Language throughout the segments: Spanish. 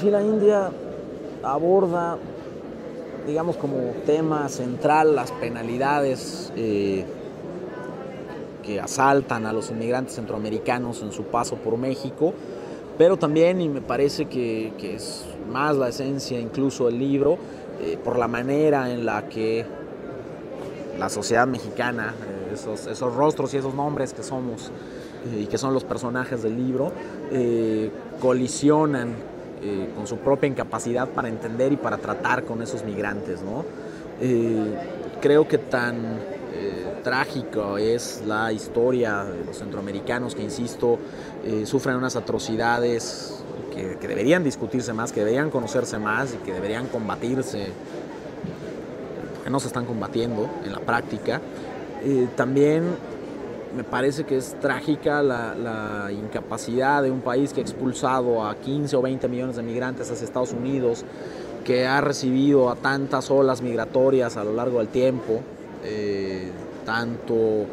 Fila India aborda, digamos, como tema central las penalidades que asaltan a los inmigrantes centroamericanos en su paso por México, pero también, y me parece que es más la esencia incluso del libro, por la manera en la que la sociedad mexicana, esos rostros y esos nombres que somos y que son los personajes del libro, colisionan con su propia incapacidad para entender y para tratar con esos migrantes, ¿no? Creo que tan trágica es la historia de los centroamericanos que, insisto, sufren unas atrocidades que deberían discutirse más, que deberían conocerse más y que deberían combatirse, porque no se están combatiendo en la práctica. También me parece que es trágica la incapacidad de un país que ha expulsado a 15 o 20 millones de migrantes hacia Estados Unidos, que ha recibido a tantas olas migratorias a lo largo del tiempo, tanto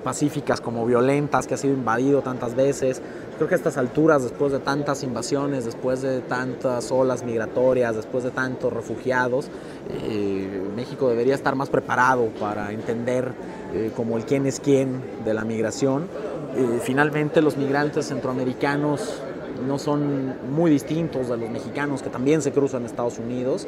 pacíficas como violentas, que ha sido invadido tantas veces. Creo que a estas alturas, después de tantas invasiones, después de tantas olas migratorias, después de tantos refugiados, México debería estar más preparado para entender como el quién es quién de la migración. Finalmente, los migrantes centroamericanos no son muy distintos de los mexicanos que también se cruzan en Estados Unidos,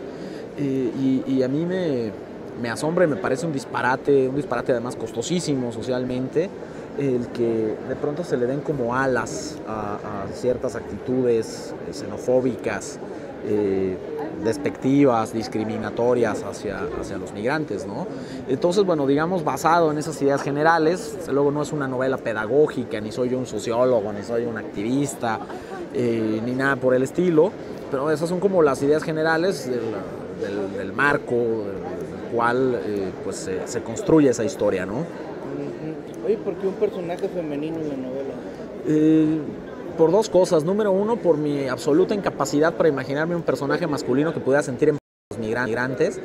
y a mí me asombra y me parece un disparate además costosísimo socialmente, el que de pronto se le den como alas a ciertas actitudes xenofóbicas, despectivas, discriminatorias hacia los migrantes, ¿no? Entonces, bueno, digamos, basado en esas ideas generales, luego no es una novela pedagógica, ni soy yo un sociólogo, ni soy un activista, ni nada por el estilo, pero esas son como las ideas generales del marco del cual pues se construye esa historia, ¿no? Oye, ¿por qué un personaje femenino en la novela? Por dos cosas. Número uno, por mi absoluta incapacidad para imaginarme un personaje masculino que pudiera sentir en los migrantes.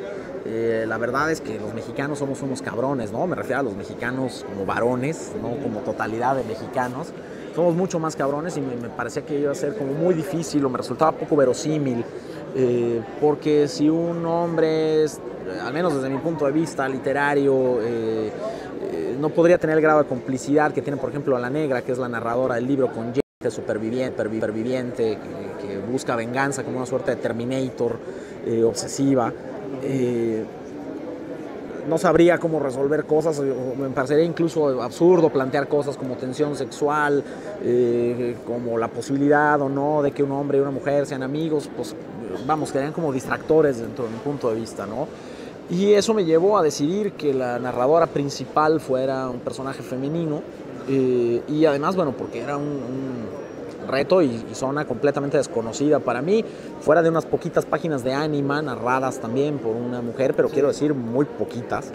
La verdad es que los mexicanos somos unos cabrones, ¿no? Me refiero a los mexicanos como varones, no como totalidad de mexicanos. Somos mucho más cabrones y me parecía que iba a ser como muy difícil, o me resultaba poco verosímil, porque si un hombre es, al menos desde mi punto de vista literario, no podría tener el grado de complicidad que tiene, por ejemplo, la negra, que es la narradora del libro, con gente superviviente que busca venganza como una suerte de Terminator obsesiva. No sabría cómo resolver cosas, me parecería incluso absurdo plantear cosas como tensión sexual, como la posibilidad o no de que un hombre y una mujer sean amigos, pues vamos, quedarían como distractores dentro de mi punto de vista, ¿no? Y eso me llevó a decidir que la narradora principal fuera un personaje femenino, y además, bueno, porque era un reto y zona completamente desconocida para mí, fuera de unas poquitas páginas de Anima narradas también por una mujer, pero quiero decir muy poquitas,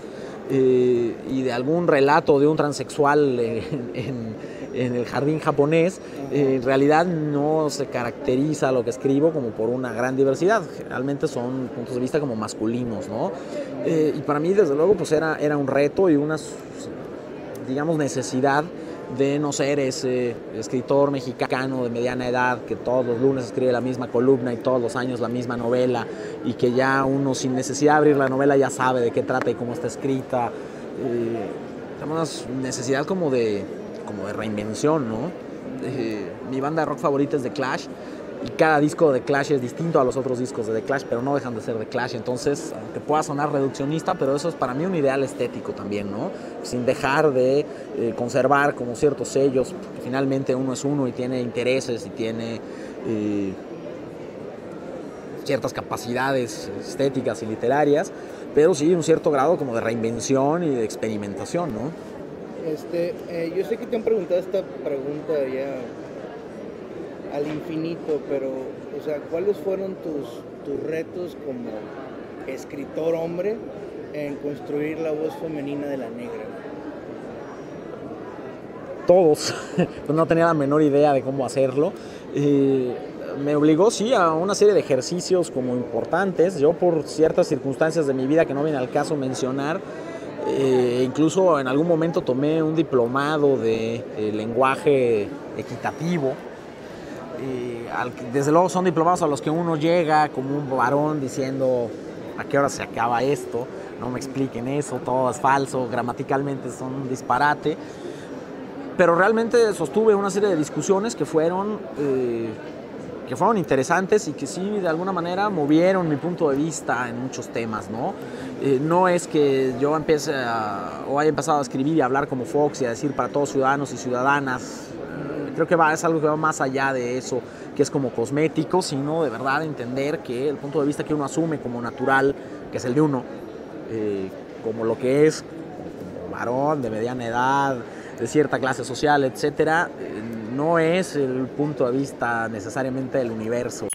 y de algún relato de un transexual en el jardín japonés. En realidad no se caracteriza lo que escribo como por una gran diversidad, generalmente son puntos de vista como masculinos, ¿no? Y para mí, desde luego, pues era un reto y una, digamos, necesidad de no ser ese escritor mexicano de mediana edad que todos los lunes escribe la misma columna y todos los años la misma novela, y que ya uno, sin necesidad de abrir la novela, ya sabe de qué trata y cómo está escrita. Una necesidad como de reinvención, ¿no? Mi banda de rock favorita es The Clash, y cada disco de The Clash es distinto a los otros discos de The Clash, pero no dejan de ser The Clash. Entonces, aunque pueda sonar reduccionista, pero eso es para mí un ideal estético también, ¿no? Sin dejar de conservar como ciertos sellos, porque finalmente uno es uno y tiene intereses y tiene ciertas capacidades estéticas y literarias, pero sí un cierto grado como de reinvención y de experimentación, ¿no? Yo sé que te han preguntado esta pregunta ya al infinito, pero, o sea, ¿cuáles fueron tus retos como escritor hombre en construir la voz femenina de la negra? Todos, pues no tenía la menor idea de cómo hacerlo. Me obligó, sí, a una serie de ejercicios como importantes. Yo, por ciertas circunstancias de mi vida que no viene al caso mencionar, incluso en algún momento tomé un diplomado de lenguaje equitativo, desde luego son diplomados a los que uno llega como un varón diciendo a qué hora se acaba esto, no me expliquen eso, todo es falso, gramaticalmente son un disparate, pero realmente sostuve una serie de discusiones que fueron interesantes y que sí, de alguna manera, movieron mi punto de vista en muchos temas, ¿no? No es que yo haya empezado a escribir y a hablar como Fox y a decir para todos ciudadanos y ciudadanas. Creo que es algo que va más allá de eso, que es como cosmético, sino de verdad entender que el punto de vista que uno asume como natural, que es el de uno, como lo que es, como varón de mediana edad, de cierta clase social, etcétera, no es el punto de vista necesariamente del universo.